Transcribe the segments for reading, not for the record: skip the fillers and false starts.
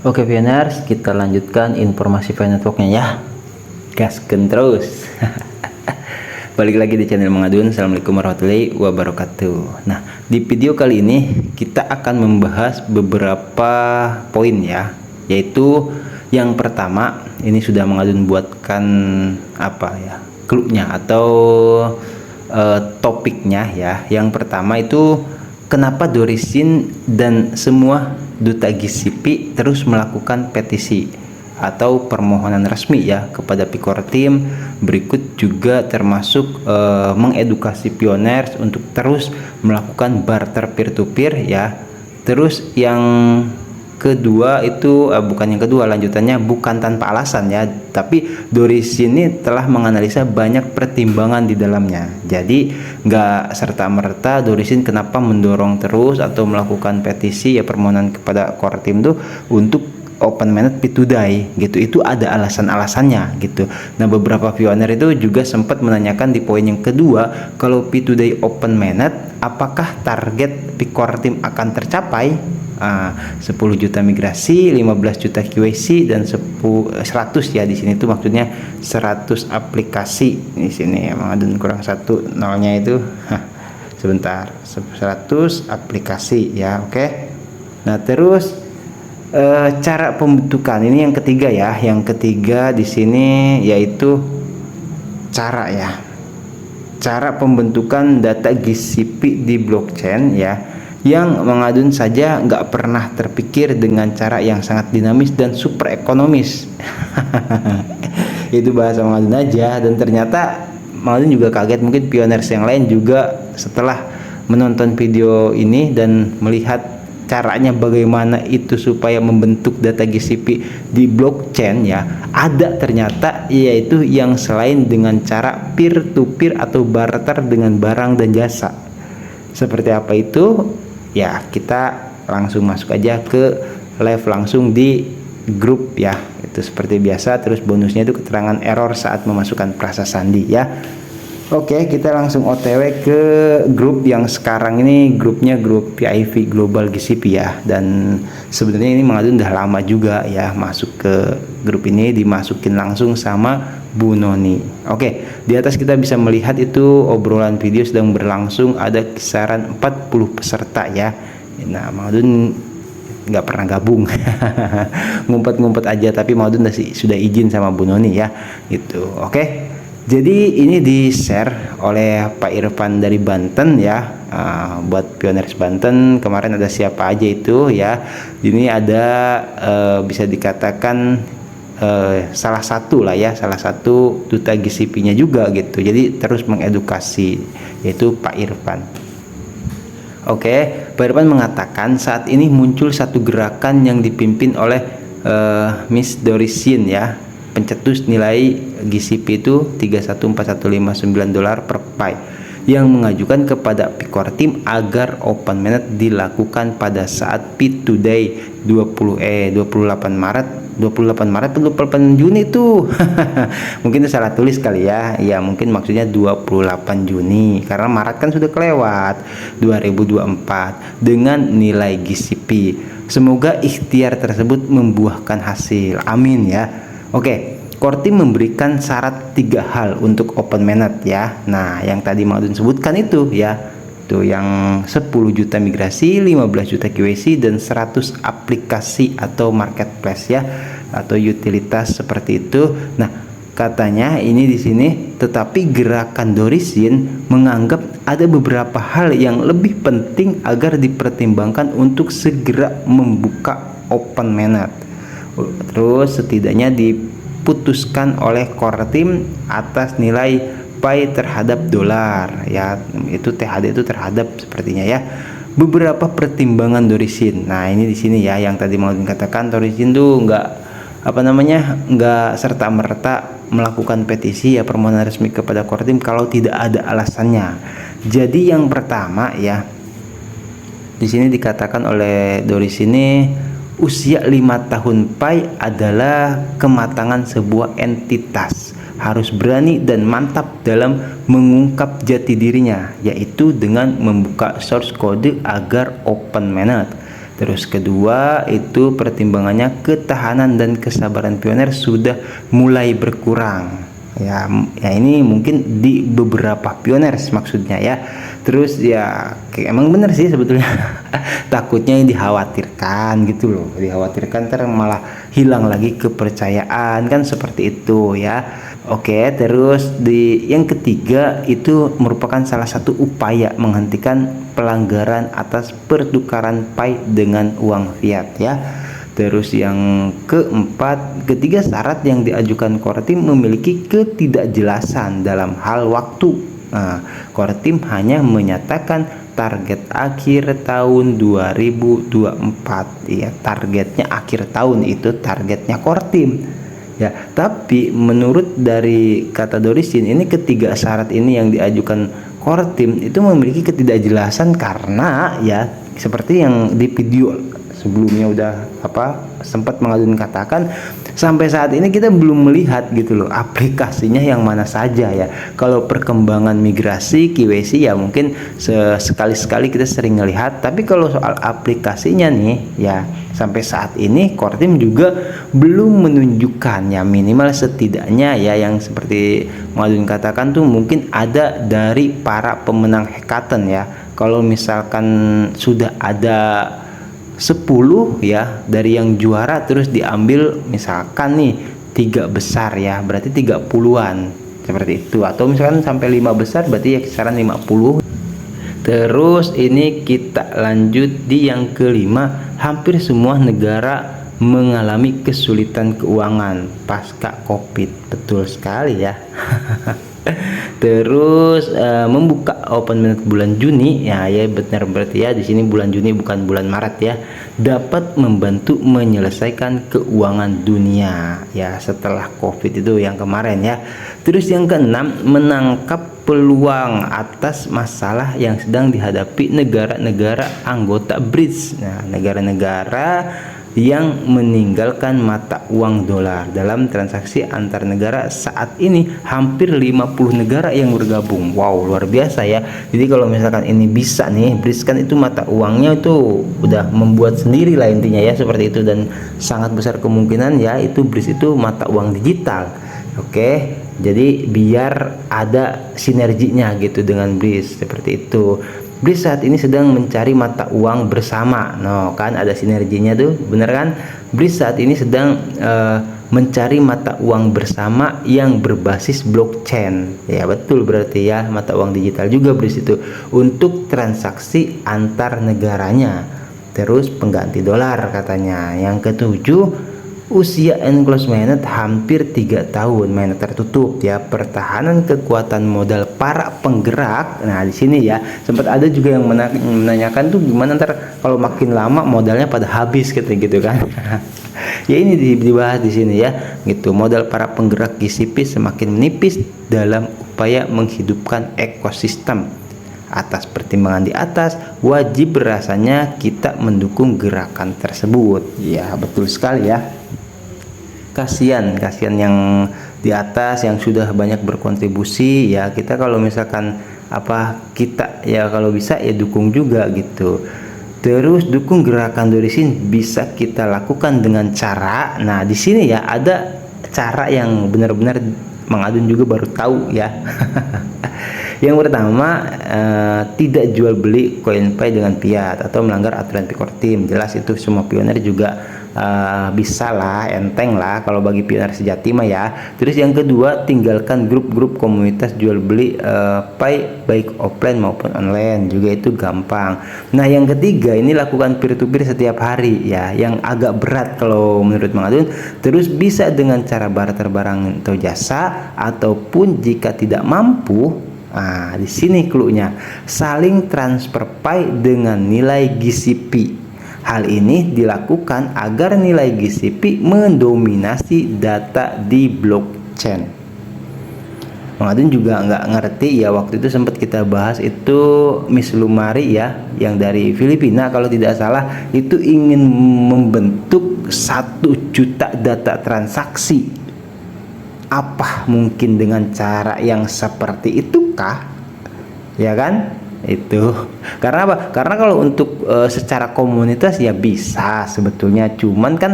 Oke Pioners, kita lanjutkan informasi Pi Networknya ya. Gaskeun terus. Balik lagi di channel Mengadun. Assalamualaikum warahmatullahi wabarakatuh. Nah, di video kali ini kita akan membahas beberapa poin ya, yaitu yang pertama, ini sudah Mengadun buatkan apa ya, clue-nya atau topiknya ya. Yang pertama itu kenapa Dorisin dan semua duta GCP terus melakukan petisi atau permohonan resmi ya kepada Picor Team. Berikut juga termasuk mengedukasi pioners untuk terus melakukan barter peer to peer ya. Terus yang kedua itu bukan yang kedua, lanjutannya bukan tanpa alasan ya, tapi Doris ini telah menganalisa banyak pertimbangan di dalamnya. Jadi nggak serta-merta Dorisin kenapa mendorong terus atau melakukan petisi ya, permohonan kepada core team tuh untuk open mainnet P2DAI gitu. Itu ada alasan-alasannya gitu. Nah, beberapa pioner itu juga sempat menanyakan di poin yang kedua, kalau P2DAI open mainnet apakah target Picor Team akan tercapai? 10 juta migrasi, 15 juta QAC dan 100 ya, di sini tuh maksudnya 100 aplikasi. Di sini emang ada kurang satu nolnya itu. Sebentar, 100 aplikasi ya. Oke. Nah, terus cara pembentukan ini yang ketiga ya. Yang ketiga di sini yaitu cara pembentukan data GCP di blockchain ya, yang Mengadun saja nggak pernah terpikir dengan cara yang sangat dinamis dan super ekonomis. Itu bahasa Mengadun aja, dan ternyata Mengadun juga kaget, mungkin pioners yang lain juga setelah menonton video ini dan melihat caranya bagaimana itu supaya membentuk data GCP di blockchain ya, ada ternyata yaitu yang selain dengan cara peer to peer atau barter dengan barang dan jasa. Seperti apa itu? Ya, kita langsung masuk aja ke live langsung di grup ya. Itu seperti biasa. Terus bonusnya itu keterangan error saat memasukkan frasa sandi ya. Oke, kita langsung OTW ke grup yang sekarang ini, grupnya grup PIV Global GCP ya. Dan sebenarnya ini Mengadun udah lama juga ya masuk ke grup ini, dimasukin langsung sama Bu Noni. Oke, di atas kita bisa melihat itu obrolan video sedang berlangsung, ada kisaran 40 peserta ya. Nah, Mengadun nggak pernah gabung. Ngumpet-ngumpet aja, tapi Mengadun sudah izin sama Bu Noni ya gitu. Oke, jadi ini di share oleh Pak Irfan dari Banten ya. Buat pioners Banten kemarin ada siapa aja itu ya. Ini ada bisa dikatakan salah satu lah ya, salah satu duta GCP-nya juga gitu. Jadi terus mengedukasi, yaitu Pak Irfan. Oke, Pak Irfan mengatakan saat ini muncul satu gerakan yang dipimpin oleh Miss Dorisin ya. Pencetus nilai GCP itu $314.159 per Pi, yang mengajukan kepada Picor Team agar open mainnet dilakukan pada saat P2DAI 28 Maret atau 28 Juni tuh. Mungkin itu salah tulis kali ya. Ya, mungkin maksudnya 28 Juni karena Maret kan sudah kelewat, 2024 dengan nilai GCP. Semoga ikhtiar tersebut membuahkan hasil. Amin ya. Oke, Core Team memberikan syarat 3 hal untuk open mainnet ya. Nah, yang tadi Mengadun sebutkan itu ya, tuh yang 10 juta migrasi, 15 juta QAC dan 100 aplikasi atau marketplace ya, atau utilitas seperti itu. Nah, katanya ini di sini, tetapi gerakan Dorisin menganggap ada beberapa hal yang lebih penting agar dipertimbangkan untuk segera membuka open mainnet. Terus setidaknya diputuskan oleh core team atas nilai Pi terhadap dolar ya, itu THD itu terhadap sepertinya ya. Beberapa pertimbangan Dorisin. Nah, ini di sini ya yang tadi mau dikatakan, Dorisin tuh nggak serta merta melakukan petisi ya, permohonan resmi kepada core team kalau tidak ada alasannya. Jadi yang pertama ya, di sini dikatakan oleh Dorisin ini, usia 5 tahun Pi adalah kematangan sebuah entitas, harus berani dan mantap dalam mengungkap jati dirinya, yaitu dengan membuka source code agar open mainnet. Terus kedua itu pertimbangannya ketahanan dan kesabaran pioner sudah mulai berkurang. Ya, ini mungkin di beberapa pioner maksudnya ya. Terus ya emang bener sih sebetulnya. Takutnya yang dikhawatirkan gitu loh. Dikhawatirkan ntar malah hilang lagi kepercayaan kan seperti itu ya. Oke, terus di yang ketiga itu merupakan salah satu upaya menghentikan pelanggaran atas pertukaran PAI dengan uang fiat ya. Terus yang keempat, ketiga syarat yang diajukan Kortim memiliki ketidakjelasan dalam hal waktu. Nah, Kortim hanya menyatakan target akhir tahun 2024 ya, targetnya akhir tahun, itu targetnya Kortim. Ya, tapi menurut dari kata Dorisin ini ketiga syarat ini yang diajukan Kortim itu memiliki ketidakjelasan karena ya seperti yang di video sebelumnya udah sempat mengadun katakan, sampai saat ini kita belum melihat gitu loh aplikasinya yang mana saja ya. Kalau perkembangan migrasi KYC ya mungkin sekali-sekali kita sering ngelihat, tapi kalau soal aplikasinya nih ya sampai saat ini Kortim juga belum menunjukkan ya, minimal setidaknya ya yang seperti mengadun katakan tuh mungkin ada dari para pemenang hackathon ya. Kalau misalkan sudah ada 10 ya dari yang juara, terus diambil misalkan nih 3 besar ya, berarti 30-an seperti itu, atau misalkan sampai 5 besar berarti ya kisaran 50. Terus ini kita lanjut di yang kelima, hampir semua negara mengalami kesulitan keuangan pasca Covid. Betul sekali ya. Terus membuka open minute bulan Juni ya, benar berarti ya di sini bulan Juni bukan bulan Maret ya, dapat membantu menyelesaikan keuangan dunia ya setelah Covid itu yang kemarin ya. Terus yang keenam, menangkap peluang atas masalah yang sedang dihadapi negara-negara anggota BRICS. Nah, negara-negara yang meninggalkan mata uang dolar dalam transaksi antar negara saat ini hampir 50 negara yang bergabung. Wow, luar biasa ya. Jadi kalau misalkan ini bisa nih, BRICS kan itu mata uangnya itu udah membuat sendiri lah intinya ya seperti itu, dan sangat besar kemungkinan ya itu BRICS itu mata uang digital. Oke, jadi biar ada sinerginya gitu dengan BRICS seperti itu. BRICS saat ini sedang mencari mata uang bersama. No, kan ada sinerginya tuh, bener kan? BRICS saat ini sedang mencari mata uang bersama yang berbasis blockchain. Ya, betul berarti ya, mata uang digital juga BRICS itu untuk transaksi antar negaranya. Terus pengganti dolar katanya. Yang ketujuh, usia enclosed mainnet hampir 3 tahun, mainnet tertutup ya, pertahanan kekuatan modal para penggerak. Nah, di sini ya sempat ada juga yang menanyakan tuh gimana ntar kalau makin lama modalnya pada habis gitu kan. Ya ini dibahas di sini ya gitu, modal para penggerak GCP semakin menipis dalam upaya menghidupkan ekosistem. Atas pertimbangan di atas, wajib rasanya kita mendukung gerakan tersebut. Ya, betul sekali ya. Kasihan yang di atas yang sudah banyak berkontribusi ya, kita kalau misalkan kita ya kalau bisa ya dukung juga gitu. Terus dukung gerakan Dorisin bisa kita lakukan dengan cara, nah di sini ya ada cara yang benar-benar mengadun juga baru tahu ya. Yang pertama, tidak jual beli CoinPay dengan fiat atau melanggar aturan Kortim. Jelas itu semua pioner juga bisa lah, enteng lah kalau bagi pioner sejati mah ya. Terus yang kedua, tinggalkan grup-grup komunitas jual beli Pay baik offline maupun online, juga itu gampang. Nah, yang ketiga ini lakukan peer to peer setiap hari ya, yang agak berat kalau menurut Mang Adun. Terus bisa dengan cara barter barang atau jasa, ataupun jika tidak mampu, nah di sini cluenya, saling transfer Pay dengan nilai GCP. Hal ini dilakukan agar nilai GCP mendominasi data di blockchain. Mang Adun juga nggak ngerti ya, waktu itu sempat kita bahas itu Miss Lumari ya, yang dari Filipina kalau tidak salah, itu ingin membentuk 1 juta data transaksi. Apa mungkin dengan cara yang seperti itukah? Ya kan? Itu karena apa? Karena kalau untuk secara komunitas ya bisa sebetulnya, cuman kan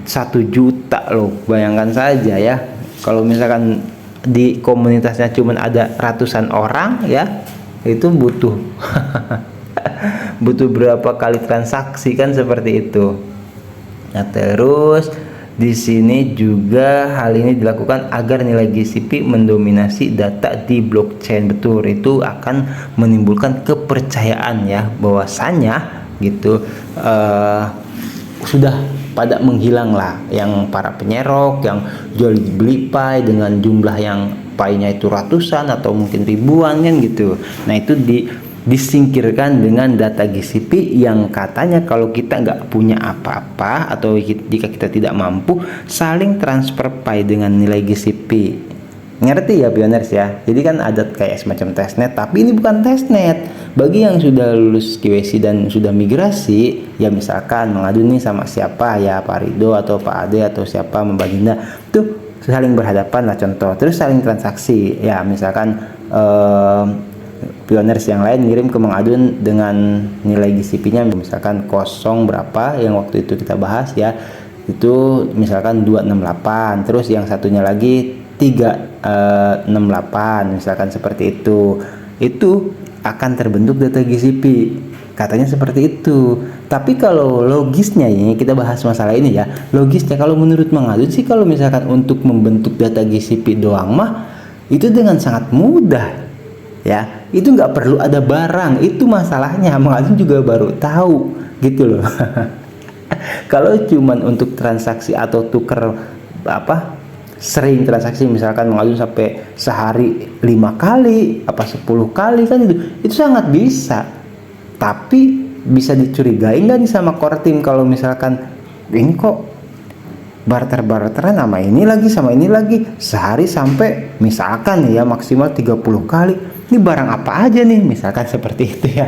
1 juta loh, bayangkan saja ya kalau misalkan di komunitasnya cuman ada ratusan orang ya, itu butuh butuh berapa kali transaksi kan, seperti itu. Nah, terus di sini juga hal ini dilakukan agar nilai GCP mendominasi data di blockchain. Betul, itu akan menimbulkan kepercayaan ya, bahwasanya gitu sudah pada menghilang lah yang para penyerok yang jual beli pai dengan jumlah yang painya itu ratusan atau mungkin ribuan kan gitu. Nah, itu disingkirkan dengan data GCP yang katanya kalau kita nggak punya apa-apa atau jika kita tidak mampu, saling transfer pai dengan nilai GCP. Ngerti ya Pioners ya? Jadi kan ada kayak semacam testnet, tapi ini bukan testnet. Bagi yang sudah lulus KYC dan sudah migrasi, ya misalkan mengadu nih sama siapa ya, Pak Rido atau Pak Ade atau siapa, Mbak Dinda, tuh saling berhadapan lah contoh. Terus saling transaksi, ya misalkan Pioners yang lain ngirim ke Mang Adun dengan nilai GCP-nya misalkan kosong berapa yang waktu itu kita bahas ya, itu misalkan 268, terus yang satunya lagi 368 misalkan, seperti itu akan terbentuk data GCP katanya, seperti itu. Tapi kalau logisnya ini kita bahas masalah ini ya, logisnya kalau menurut Mang Adun sih, kalau misalkan untuk membentuk data GCP doang mah itu dengan sangat mudah ya, itu nggak perlu ada barang. Itu masalahnya Mang Adun juga baru tahu gitu loh. Kalau cuman untuk transaksi atau tuker sering transaksi, misalkan Mang Adun sampai sehari 5 kali 10 kali kan, itu sangat bisa. Tapi bisa dicurigai nggak nih sama core team kalau misalkan ini kok barter-barteran sama ini lagi sama ini lagi sehari sampai misalkan ya maksimal 30 kali, ini barang apa aja nih, misalkan seperti itu ya.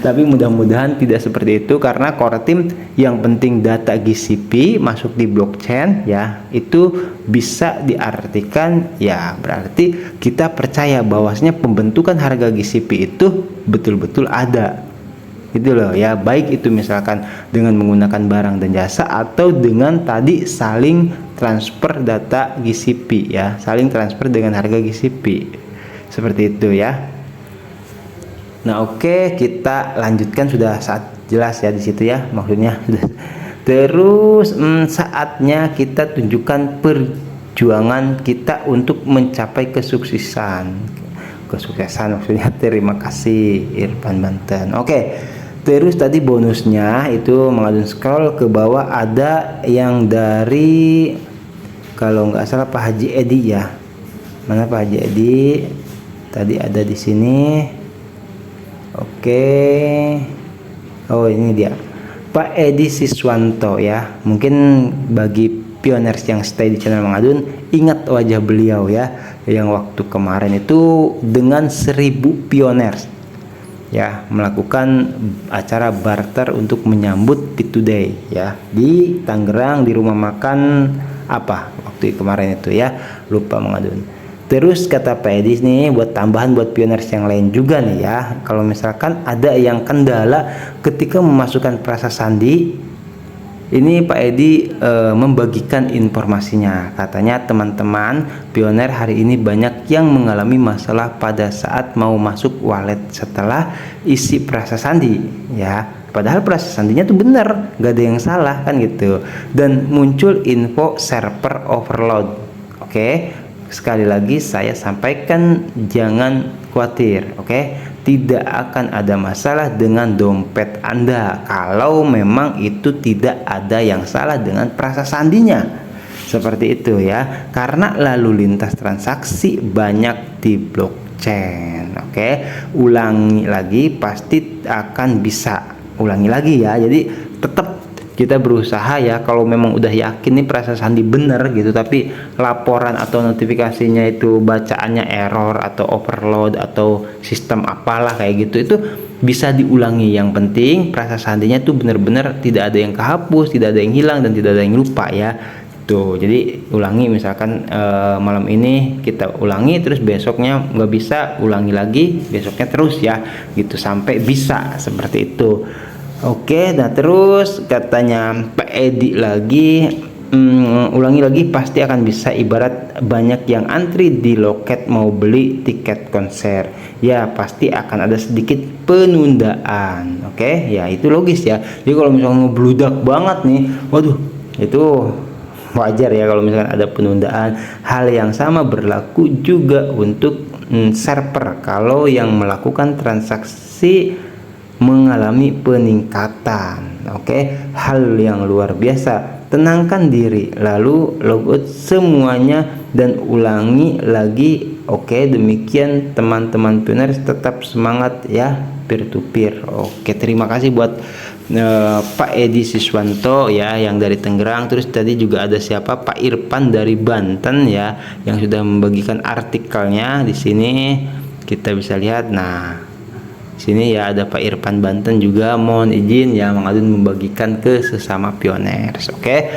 Tapi mudah-mudahan tidak seperti itu, karena core team yang penting data GCP masuk di blockchain ya, itu bisa diartikan ya berarti kita percaya bahwasanya pembentukan harga GCP itu betul-betul ada gitu loh ya, baik itu misalkan dengan menggunakan barang dan jasa atau dengan tadi saling transfer data GCP ya, saling transfer dengan harga GCP, seperti itu ya. Nah, oke, kita lanjutkan, sudah saat jelas ya di situ ya maksudnya. Terus saatnya kita tunjukkan perjuangan kita untuk mencapai kesuksesan maksudnya. Terima kasih Irfan Banten. Oke, terus tadi bonusnya itu Mang Adun scroll ke bawah, ada yang dari kalau nggak salah Pak Haji Edi ya. Mana Pak Haji Edi? Tadi ada di sini. Oke, oh ini dia Pak Edi Siswanto ya. Mungkin bagi Pioners yang stay di channel Mang Adun ingat wajah beliau ya, yang waktu kemarin itu dengan 1000 Pioners ya melakukan acara barter untuk menyambut P2Day ya di Tangerang, di rumah makan apa waktu kemarin itu ya, lupa Mang Adun. Terus kata Pak Edi nih, buat tambahan buat Pioners yang lain juga nih ya, kalau misalkan ada yang kendala ketika memasukkan prasasti, ini Pak Edi membagikan informasinya. Katanya teman-teman Pioner hari ini banyak yang mengalami masalah pada saat mau masuk wallet setelah isi prasasti ya. Padahal prasastinya tuh bener, gak ada yang salah kan gitu. Dan muncul info server overload. Oke. Sekali lagi saya sampaikan, jangan khawatir, oke? Tidak akan ada masalah dengan dompet Anda kalau memang itu tidak ada yang salah dengan prasastinya. Seperti itu ya. Karena lalu lintas transaksi banyak di blockchain, oke? Ulangi lagi, pasti akan bisa. Ulangi lagi ya. Jadi tetap kita berusaha ya, kalau memang udah yakin nih prasasti bener gitu, tapi laporan atau notifikasinya itu bacaannya error atau overload atau sistem apalah kayak gitu, itu bisa diulangi. Yang penting prasastinya tuh bener-bener tidak ada yang kehapus, tidak ada yang hilang, dan tidak ada yang lupa ya. Tuh, jadi ulangi misalkan malam ini kita ulangi, terus besoknya nggak bisa, ulangi lagi, besoknya terus ya, gitu sampai bisa seperti itu. Oke, nah terus katanya Pak Edi lagi, ulangi lagi pasti akan bisa, ibarat banyak yang antri di loket mau beli tiket konser, ya pasti akan ada sedikit penundaan. Oke, ya itu logis ya. Jadi kalau misalnya ngebludak banget nih, waduh, itu wajar ya kalau misalkan ada penundaan. Hal yang sama berlaku juga untuk server, kalau yang melakukan transaksi mengalami peningkatan. Oke, hal yang luar biasa. Tenangkan diri, lalu logout semuanya dan ulangi lagi. Oke, demikian teman-teman pioners, tetap semangat ya, peer to peer. Oke, terima kasih buat Pak Edi Siswanto ya yang dari Tangerang. Terus tadi juga ada siapa, Pak Irfan dari Banten ya, yang sudah membagikan artikelnya di sini. Kita bisa lihat. Nah, sini ya ada Pak Irfan Banten juga, mohon izin ya Mang Adun membagikan ke sesama pioners. Oke,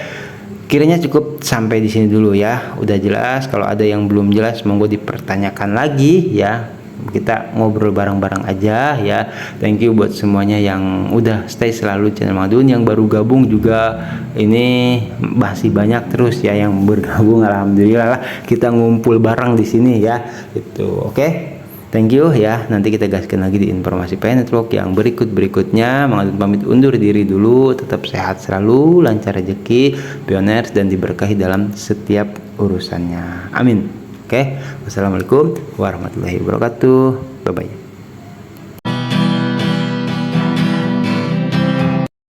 kiranya cukup sampai di sini dulu ya. Udah jelas, kalau ada yang belum jelas monggo dipertanyakan lagi ya. Kita ngobrol bareng-bareng aja ya. Thank you buat semuanya yang udah stay selalu channel Mang Adun, yang baru gabung juga ini masih banyak terus ya yang bergabung. Alhamdulillah lah, kita ngumpul bareng di sini ya. Itu oke. Thank you ya, nanti kita gaskan lagi di informasi PN Network yang berikutnya. Mang Adun pamit undur diri dulu, tetap sehat selalu, lancar rezeki, pioners, dan diberkahi dalam setiap urusannya. Amin. Oke, wassalamualaikum warahmatullahi wabarakatuh. Bye bye.